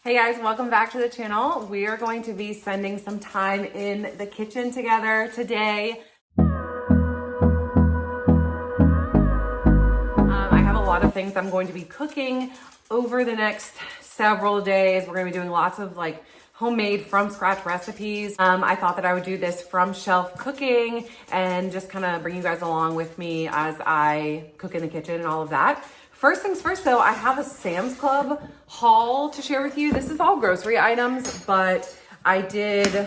Hey guys, welcome back to the channel. We are going to be spending some time in the kitchen together today. I have a lot of things I'm going to be cooking over the next several days. We're going to be doing lots of like homemade from scratch recipes. I thought that I would do this from shelf cooking and just kind of bring you guys along with me as I cook in the kitchen and all of that. First things first though, I have a Sam's Club haul to share with you. This is all grocery items, but I did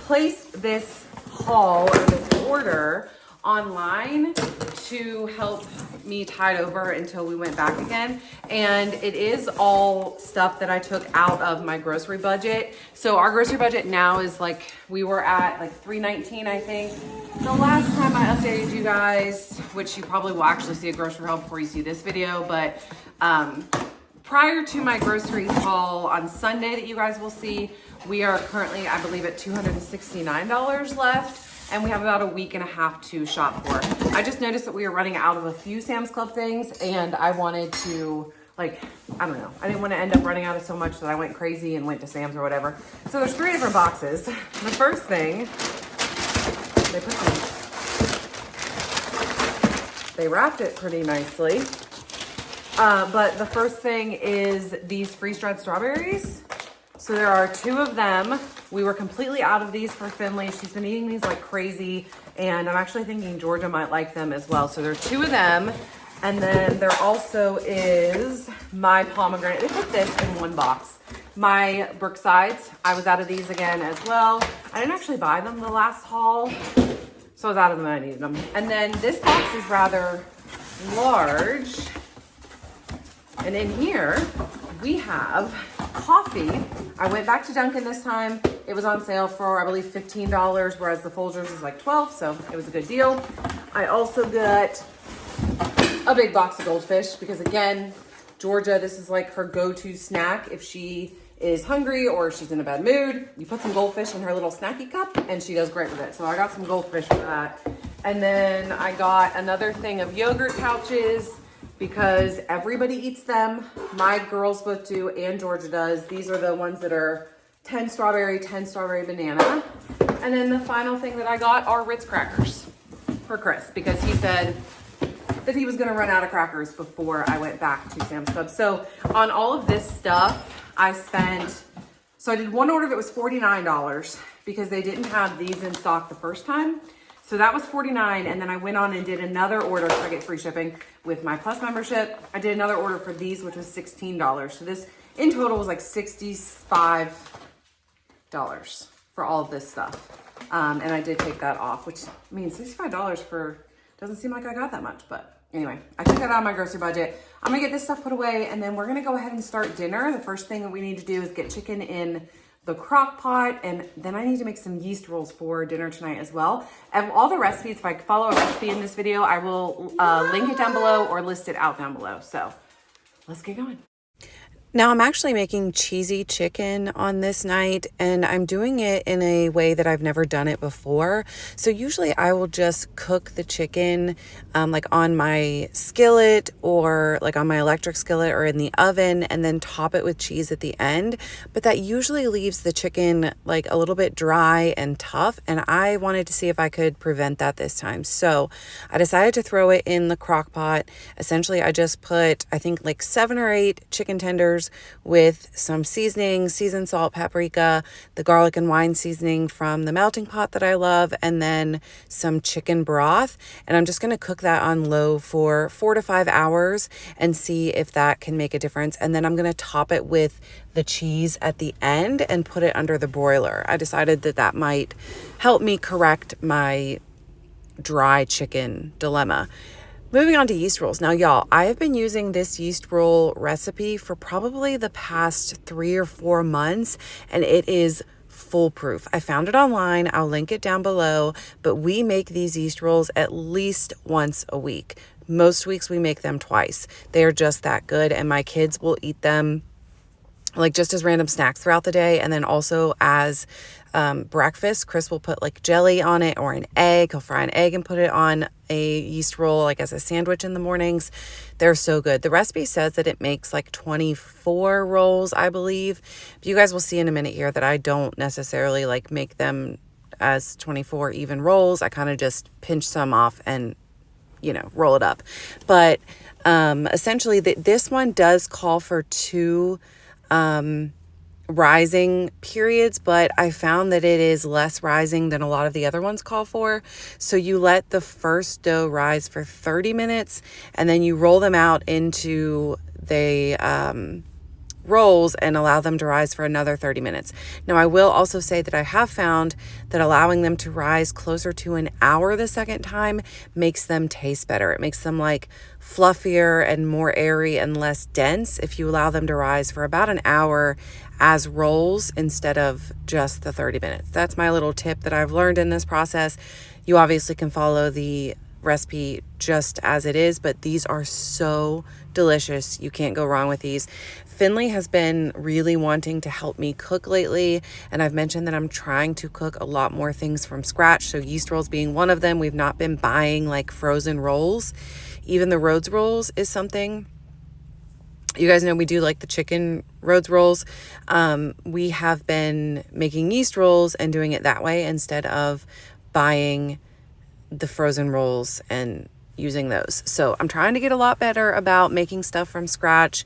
place this haul or this order online to help me tide over until we went back again. And it is all stuff that I took out of my grocery budget. So our grocery budget now is like, we were at like $3.19, I think. The last time I updated you guys, which you probably will actually see a grocery haul before you see this video, but prior to my grocery haul on Sunday that you guys will see, we are currently, I believe, at $269 left. And we have about a week and a half to shop for. I just noticed that we are running out of a few Sam's Club things, and I wanted to, like, I don't know. I didn't want to end up running out of so much that I went crazy and went to Sam's or whatever. So there's 3 different boxes. The first thing, they wrapped it pretty nicely. But the first thing is these freeze-dried strawberries. So there are 2 of them. We were completely out of these for Finley. She's been eating these like crazy, and I'm actually thinking Georgia might like them as well. So there are 2 of them. And then there also is my pomegranate. They put this in one box. My Brooksides, I was out of these again as well. I didn't actually buy them the last haul, so I was out of them and I needed them. And then this box is rather large. And in here, we have coffee. I went back to Dunkin' this time. It was on sale for, I believe, $15, whereas the Folgers is like $12, so it was a good deal. I also got a big box of goldfish because, again, Georgia, this is like her go-to snack if she is hungry or she's in a bad mood. You put some goldfish in her little snacky cup and she does great with it. So I got some goldfish for that. And then I got another thing of yogurt pouches because everybody eats them. My girls both do and Georgia does. These are the ones that are 10 strawberry, 10 strawberry banana. And then the final thing that I got are Ritz crackers for Chris because he said that he was gonna run out of crackers before I went back to Sam's Club. So on all of this stuff, I did one order that was $49 because they didn't have these in stock the first time. So that was $49, and then I went on and did another order, so I get free shipping with my Plus membership. I did another order for these, which was $16. So this in total was like $65 for all of this stuff. And I did take that off, which means $65 doesn't seem like I got that much, but anyway, I took that out of my grocery budget. I'm gonna get this stuff put away, and then we're gonna go ahead and start dinner. The first thing that we need to do is get chicken in the crock pot, and then I need to make some yeast rolls for dinner tonight as well. And all the recipes, if I follow a recipe in this video, I will link it down below or list it out down below. So let's get going. Now I'm actually making cheesy chicken on this night, and I'm doing it in a way that I've never done it before. So usually I will just cook the chicken like on my skillet or like on my electric skillet or in the oven and then top it with cheese at the end. But that usually leaves the chicken like a little bit dry and tough, and I wanted to see if I could prevent that this time. So I decided to throw it in the crock pot. Essentially I just put, I think, like 7 or 8 chicken tenders with some seasoning, seasoned salt, paprika, the garlic and wine seasoning from the melting pot that I love, and then some chicken broth. And I'm just going to cook that on low for 4 to 5 hours and see if that can make a difference. And then I'm going to top it with the cheese at the end and put it under the broiler. I decided that that might help me correct my dry chicken dilemma. Moving on to yeast rolls. Now, y'all, I have been using this yeast roll recipe for probably the past 3 or 4 months, and it is foolproof. I found it online. I'll link it down below, but we make these yeast rolls at least once a week. Most weeks we make them twice. They are just that good, and my kids will eat them like just as random snacks throughout the day. And then also as breakfast, Chris will put like jelly on it or an egg. He'll fry an egg and put it on a yeast roll, like as a sandwich in the mornings. They're so good. The recipe says that it makes like 24 rolls, I believe. But you guys will see in a minute here that I don't necessarily like make them as 24 even rolls. I kind of just pinch some off and, you know, roll it up. But essentially this one does call for 2 rising periods, but I found that it is less rising than a lot of the other ones call for. So you let the first dough rise for 30 minutes and then you roll them out into the rolls and allow them to rise for another 30 minutes. Now, I will also say that I have found that allowing them to rise closer to an hour the second time makes them taste better. It makes them like fluffier and more airy and less dense if you allow them to rise for about an hour as rolls instead of just the 30 minutes. That's my little tip that I've learned in this process. You obviously can follow the recipe just as it is, but these are so delicious. You can't go wrong with these. Finley has been really wanting to help me cook lately, and I've mentioned that I'm trying to cook a lot more things from scratch, so yeast rolls being one of them. We've not been buying like frozen rolls. Even the Rhodes rolls is something. You guys know we do like the chicken Rhodes rolls. We have been making yeast rolls and doing it that way instead of buying the frozen rolls and using those. So I'm trying to get a lot better about making stuff from scratch.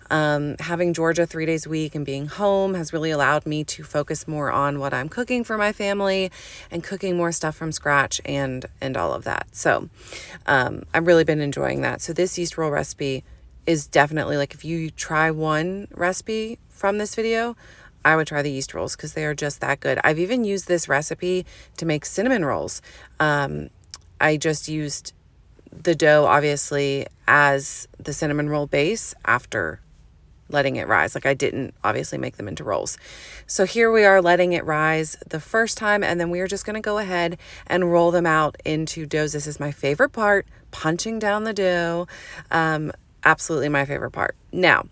Having Georgia 3 days a week and being home has really allowed me to focus more on what I'm cooking for my family and cooking more stuff from scratch and all of that. So I've really been enjoying that. So this yeast roll recipe is definitely like, if you try one recipe from this video, I would try the yeast rolls because they are just that good. I've even used this recipe to make cinnamon rolls. I just used the dough obviously as the cinnamon roll base after letting it rise. Like I didn't obviously make them into rolls. So here we are letting it rise the first time, and then we are just going to go ahead and roll them out into doughs. This is my favorite part, punching down the dough. Absolutely my favorite part. Now,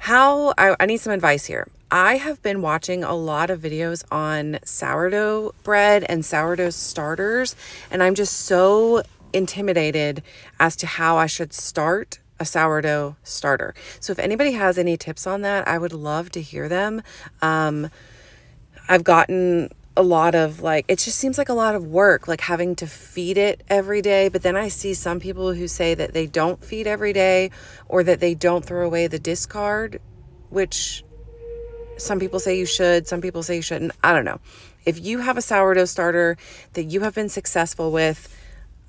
I need some advice here. I have been watching a lot of videos on sourdough bread and sourdough starters, and I'm just so intimidated as to how I should start a sourdough starter. So if anybody has any tips on that, I would love to hear them. I've gotten a lot of like, it just seems like a lot of work, like having to feed it every day. But then I see some people who say that they don't feed every day or that they don't throw away the discard, which some people say you should, some people say you shouldn't. I don't know. If you have a sourdough starter that you have been successful with,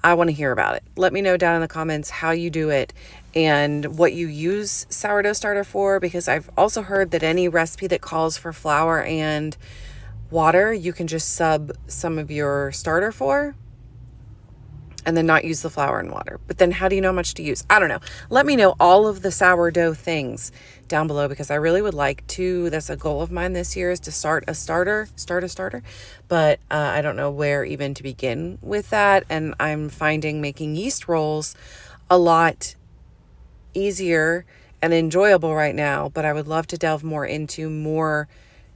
I want to hear about it. Let me know down in the comments how you do it and what you use sourdough starter for, because I've also heard that any recipe that calls for flour and water, you can just sub some of your starter for and then not use the flour and water. But then how do you know how much to use? I don't know. Let me know all of the sourdough things down below, because I really would like to, that's a goal of mine this year, is to start a starter, but I don't know where even to begin with that. And I'm finding making yeast rolls a lot easier and enjoyable right now, but I would love to delve more into more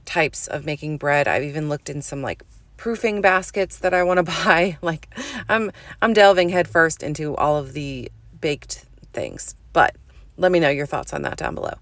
types of making bread. I've even looked in some like proofing baskets that I want to buy. Like I'm delving headfirst into all of the baked things, but let me know your thoughts on that down below.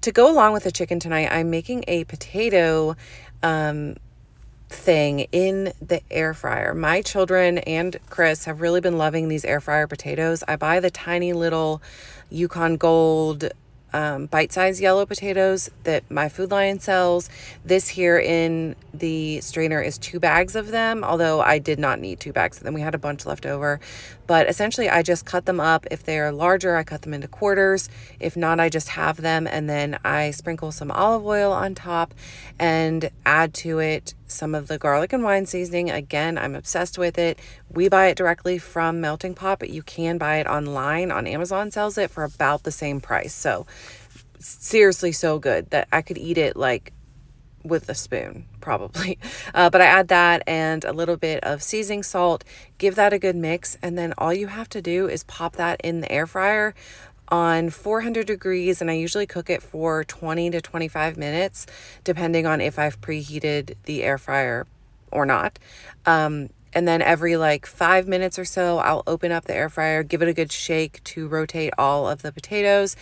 To go along with the chicken tonight, I'm making a potato thing in the air fryer. My children and Chris have really been loving these air fryer potatoes. I buy the tiny little Yukon Gold bite-sized yellow potatoes that my Food Lion sells. This here in the strainer is 2 bags of them, although I did not need 2 bags of them. We had a bunch left over. But essentially, I just cut them up. If they're larger, I cut them into quarters. If not, I just have them, and then I sprinkle some olive oil on top and add to it some of the garlic and wine seasoning. Again, I'm obsessed with it. We buy it directly from Melting Pot, but you can buy it online. On Amazon sells it for about the same price. So seriously, so good that I could eat it like with a spoon probably. But I add that and a little bit of seasoning salt, give that a good mix. And then all you have to do is pop that in the air fryer on 400 degrees, and I usually cook it for 20 to 25 minutes, depending on if I've preheated the air fryer or not. And then every like 5 minutes or so, I'll open up the air fryer, give it a good shake to rotate all of the potatoes,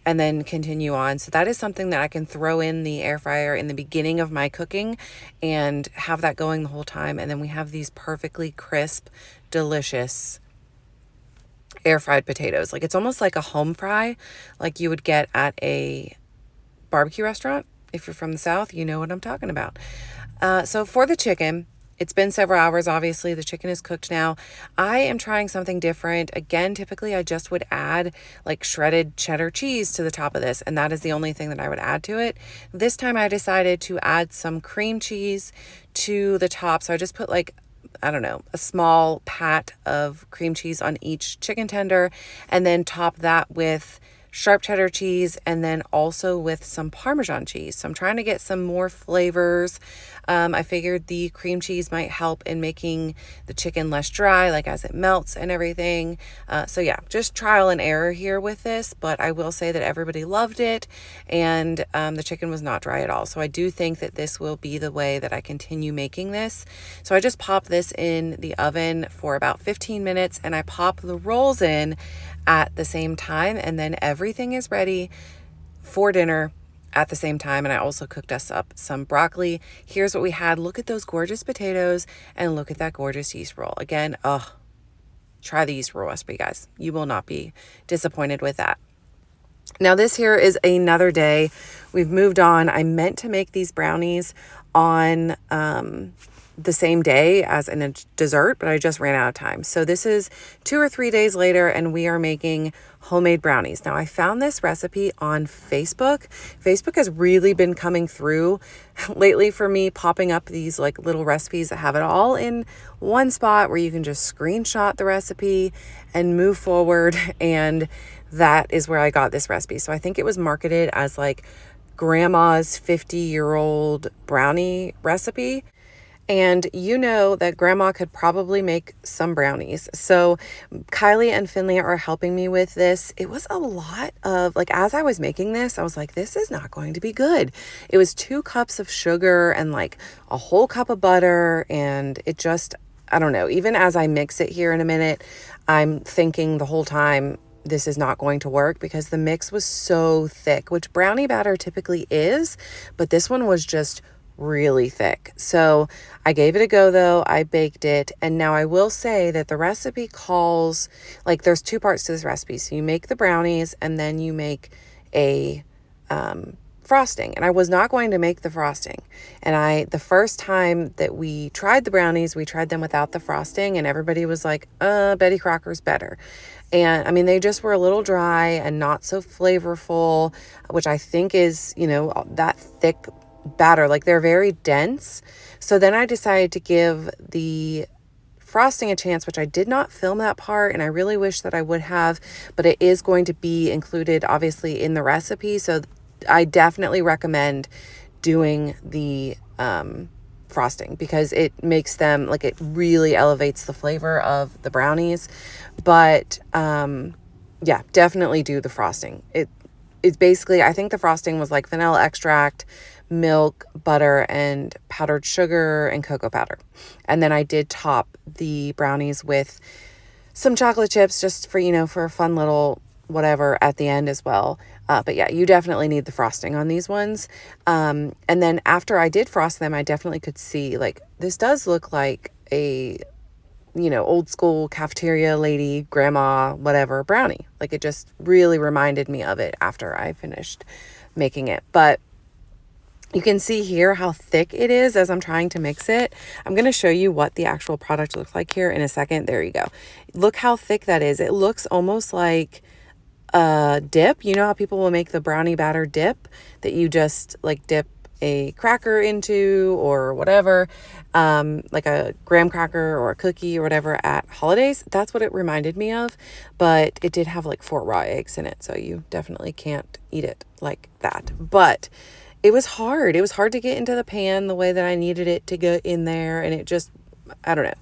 and then continue on. So that is something that I can throw in the air fryer in the beginning of my cooking and have that going the whole time. And then we have these perfectly crisp, delicious air fried potatoes. Like it's almost like a home fry, like you would get at a barbecue restaurant. If you're from the South, you know what I'm talking about. So for the chicken, it's been several hours. Obviously, the chicken is cooked now. I am trying something different. Again, typically I just would add like shredded cheddar cheese to the top of this, and that is the only thing that I would add to it. This time I decided to add some cream cheese to the top. So I just put like, I don't know, a small pat of cream cheese on each chicken tender, and then top that with sharp cheddar cheese, and then also with some Parmesan cheese. So I'm trying to get some more flavors. I figured the cream cheese might help in making the chicken less dry, like as it melts and everything. So yeah, just trial and error here with this, but I will say that everybody loved it, and the chicken was not dry at all. So I do think that this will be the way that I continue making this. So I just pop this in the oven for about 15 minutes, and I pop the rolls in at the same time, and then everything is ready for dinner at the same time. And I also cooked us up some broccoli. Here's what we had. Look at those gorgeous potatoes, and look at that gorgeous yeast roll. Again, try the yeast roll recipe, guys. You will not be disappointed with that. Now this here is another day. We've moved on. I meant to make these brownies on the same day as a dessert, but I just ran out of time. So this is 2 or 3 days later, and we are making homemade brownies. Now I found this recipe on Facebook. Facebook has really been coming through lately for me, popping up these like little recipes that have it all in one spot where you can just screenshot the recipe and move forward. And that is where I got this recipe. So I think it was marketed as like grandma's 50-year-old brownie recipe. And you know that grandma could probably make some brownies. So Kylie and Finley are helping me with this. It was a lot of, like, as I was making this, I was like, this is not going to be good. It was 2 cups of sugar and like a whole cup of butter. And it just, I don't know, even as I mix it here in a minute, I'm thinking the whole time, this is not going to work because the mix was so thick, which brownie batter typically is, but this one was just really thick. So I gave it a go though. I baked it. And now I will say that the recipe calls, like there's 2 parts to this recipe. So you make the brownies and then you make a frosting. And I was not going to make the frosting. And the first time that we tried the brownies, we tried them without the frosting, and everybody was like, Betty Crocker's better. And I mean, they just were a little dry and not so flavorful, which I think is, you know, that thick batter, like they're very dense. So then I decided to give the frosting a chance, which I did not film that part, and I really wish that I would have, but it is going to be included obviously in the recipe. So I definitely recommend doing the frosting because it makes them, like, it really elevates the flavor of the brownies. But yeah, definitely do the frosting. It's basically, I think the frosting was like vanilla extract, milk, butter, and powdered sugar and cocoa powder. And then I did top the brownies with some chocolate chips just for, you know, for a fun little whatever at the end as well. But yeah, you definitely need the frosting on these ones. And then after I did frost them, I definitely could see, like, this does look like a, you know, old school cafeteria lady, grandma, whatever brownie. Like, it just really reminded me of it after I finished making it. But you can see here how thick it is as I'm trying to mix it. I'm going to show you what the actual product looks like here in a second. There you go. Look how thick that is. It looks almost like a dip. You know how people will make the brownie batter dip that you just like dip a cracker into or whatever, like a graham cracker or a cookie or whatever at holidays. That's what it reminded me of, but it did have like 4 raw eggs in it, so you definitely can't eat it like that. But it was hard. It was hard to get into the pan the way that I needed it to go in there, and it just, I don't know.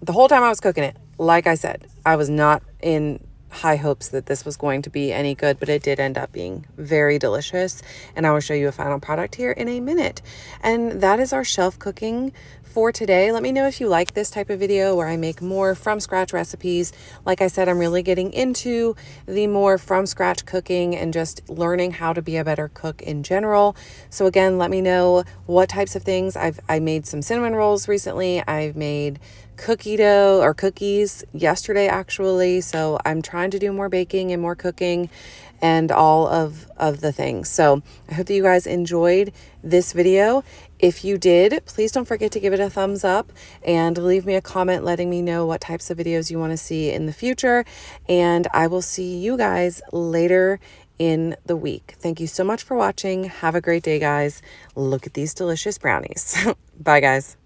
The whole time I was cooking it, like I said, I was not in high hopes that this was going to be any good, but it did end up being very delicious. And I will show you a final product here in a minute. And that is our shelf cooking for today. Let me know if you like this type of video where I make more from scratch recipes. Like I said, I'm really getting into the more from scratch cooking and just learning how to be a better cook in general. So again, let me know what types of things. I made some cinnamon rolls recently. I've made cookie dough or cookies yesterday actually. So I'm trying to do more baking and more cooking and all of the things. So I hope that you guys enjoyed this video. If you did, please don't forget to give it a thumbs up and leave me a comment letting me know what types of videos you want to see in the future. And I will see you guys later in the week. Thank you so much for watching. Have a great day, guys. Look at these delicious brownies. Bye, guys.